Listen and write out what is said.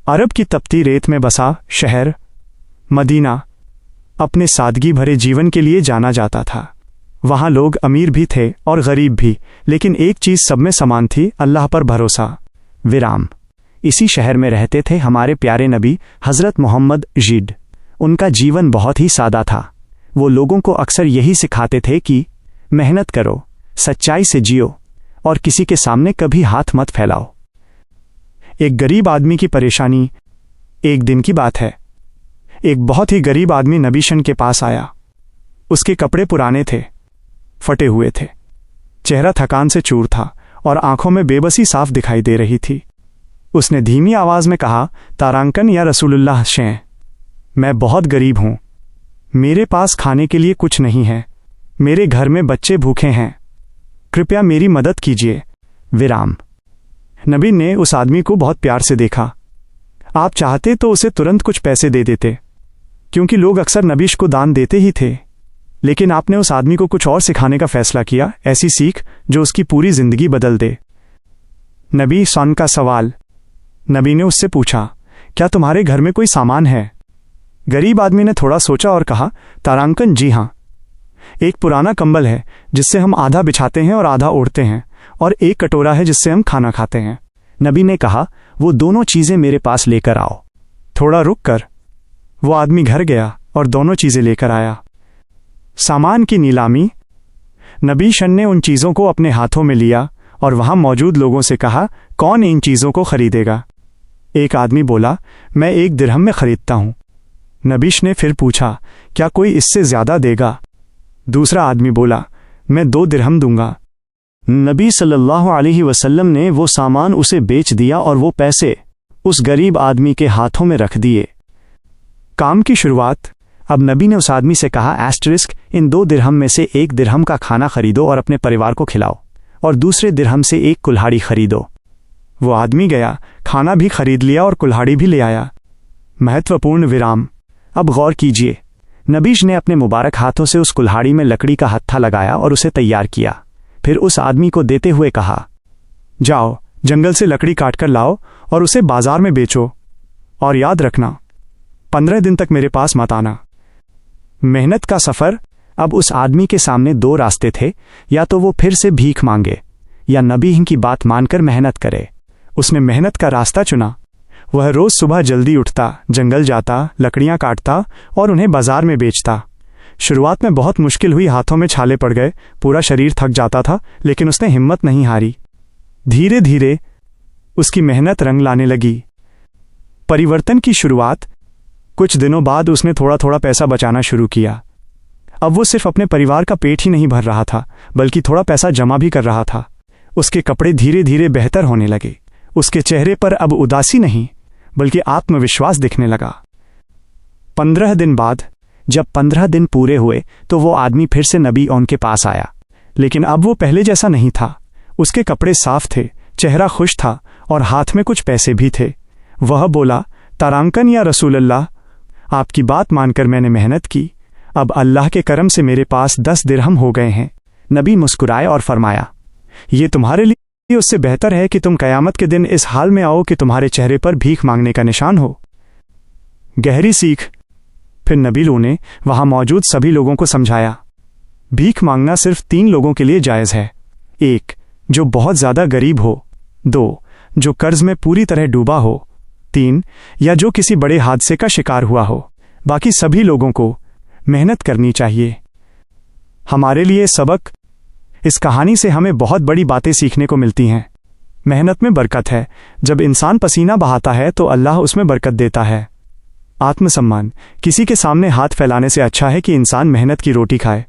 अरब की तपती रेत में बसा शहर मदीना अपने सादगी भरे जीवन के लिए जाना जाता था। वहाँ लोग अमीर भी थे और गरीब भी, लेकिन एक चीज़ सब में समान थी, अल्लाह पर भरोसा। विराम। इसी शहर में रहते थे हमारे प्यारे नबी हज़रत मोहम्मद जीड। उनका जीवन बहुत ही सादा था। वो लोगों को अक्सर यही सिखाते थे कि मेहनत करो, सच्चाई से जियो और किसी के सामने कभी हाथ मत फैलाओ। एक गरीब आदमी की परेशानी। एक दिन की बात है, एक बहुत ही गरीब आदमी नबीशन के पास आया। उसके कपड़े पुराने थे, फटे हुए थे, चेहरा थकान से चूर था और आंखों में बेबसी साफ दिखाई दे रही थी। उसने धीमी आवाज में कहा, तारांकन या रसूलुल्लाह शें, मैं बहुत गरीब हूं, मेरे पास खाने के लिए कुछ नहीं है, मेरे घर में बच्चे भूखे हैं, कृपया मेरी मदद कीजिए। विराम। नबी ने उस आदमी को बहुत प्यार से देखा। आप चाहते तो उसे तुरंत कुछ पैसे दे देते, क्योंकि लोग अक्सर नबीश को दान देते ही थे, लेकिन आपने उस आदमी को कुछ और सिखाने का फैसला किया, ऐसी सीख जो उसकी पूरी जिंदगी बदल दे। नबी सन का सवाल। नबी ने उससे पूछा, क्या तुम्हारे घर में कोई सामान है? गरीब आदमी ने थोड़ा सोचा और कहा, तारांकन, जी हाँ, एक पुराना कंबल है जिससे हम आधा बिछाते हैं और आधा ओढ़ते हैं, और एक कटोरा है जिससे हम खाना खाते हैं। नबी ने कहा, वो दोनों चीजें मेरे पास लेकर आओ। थोड़ा रुक कर वो आदमी घर गया और दोनों चीजें लेकर आया। सामान की नीलामी। नबी शन ने उन चीजों को अपने हाथों में लिया और वहां मौजूद लोगों से कहा, कौन इन चीजों को खरीदेगा? एक आदमी बोला, मैं 1 दिरहम में खरीदता हूं। नबीश ने फिर पूछा, क्या कोई इससे ज्यादा देगा? दूसरा आदमी बोला, मैं 2 दिरहम दूंगा। नबी सल्लल्लाहु अलैहि वसल्लम ने वो सामान उसे बेच दिया और वो पैसे उस गरीब आदमी के हाथों में रख दिए। काम की शुरुआत। अब नबी ने उस आदमी से कहा, एस्टरिस्क, इन 2 दिरहम में से 1 दिरहम का खाना खरीदो और अपने परिवार को खिलाओ, और दूसरे दिरहम से 1 कुल्हाड़ी खरीदो। वो आदमी गया, खाना भी खरीद लिया और कुल्हाड़ी भी ले आया। महत्वपूर्ण विराम। अब गौर कीजिए, नबीश ने अपने मुबारक हाथों से उस कुल्हाड़ी में लकड़ी का हत्था लगाया और उसे तैयार किया। फिर उस आदमी को देते हुए कहा, जाओ जंगल से लकड़ी काटकर लाओ और उसे बाजार में बेचो, और याद रखना 15 दिन तक मेरे पास मत आना। मेहनत का सफर। अब उस आदमी के सामने 2 रास्ते थे, या तो वो फिर से भीख मांगे या नबी की बात मानकर मेहनत करे। उसने मेहनत का रास्ता चुना। वह रोज सुबह जल्दी उठता, जंगल जाता, लकड़ियां काटता और उन्हें बाजार में बेचता। शुरुआत में बहुत मुश्किल हुई, हाथों में छाले पड़ गए, पूरा शरीर थक जाता था, लेकिन उसने हिम्मत नहीं हारी। धीरे धीरे उसकी मेहनत रंग लाने लगी। परिवर्तन की शुरुआत। कुछ दिनों बाद उसने थोड़ा थोड़ा पैसा बचाना शुरू किया। अब वो सिर्फ अपने परिवार का पेट ही नहीं भर रहा था, बल्कि थोड़ा पैसा जमा भी कर रहा था। उसके कपड़े धीरे धीरे बेहतर होने लगे। उसके चेहरे पर अब उदासी नहीं, बल्कि आत्मविश्वास दिखने लगा। 15 दिन बाद, जब 15 दिन पूरे हुए, तो वो आदमी फिर से नबी उनके पास आया, लेकिन अब वो पहले जैसा नहीं था। उसके कपड़े साफ थे, चेहरा खुश था और हाथ में कुछ पैसे भी थे। वह बोला, तारांकन या रसूलल्लाह, आपकी बात मानकर मैंने मेहनत की, अब अल्लाह के करम से मेरे पास 10 दिरहम हो गए हैं। नबी मुस्कुराए और फरमाया, ये तुम्हारे लिए उससे बेहतर है कि तुम कयामत के दिन इस हाल में आओ कि तुम्हारे चेहरे पर भीख मांगने का निशान हो। गहरी सीख। फिर नबी ने वहां मौजूद सभी लोगों को समझाया, भीख मांगना सिर्फ 3 लोगों के लिए जायज है। 1, जो बहुत ज्यादा गरीब हो। 2, जो कर्ज में पूरी तरह डूबा हो। 3, या जो किसी बड़े हादसे का शिकार हुआ हो। बाकी सभी लोगों को मेहनत करनी चाहिए। हमारे लिए सबक। इस कहानी से हमें बहुत बड़ी बातें सीखने को मिलती हैं। मेहनत में बरकत है। जब इंसान पसीना बहाता है तो अल्लाह उसमें बरकत देता है। आत्मसम्मान। किसी के सामने हाथ फैलाने से अच्छा है कि इंसान मेहनत की रोटी खाए।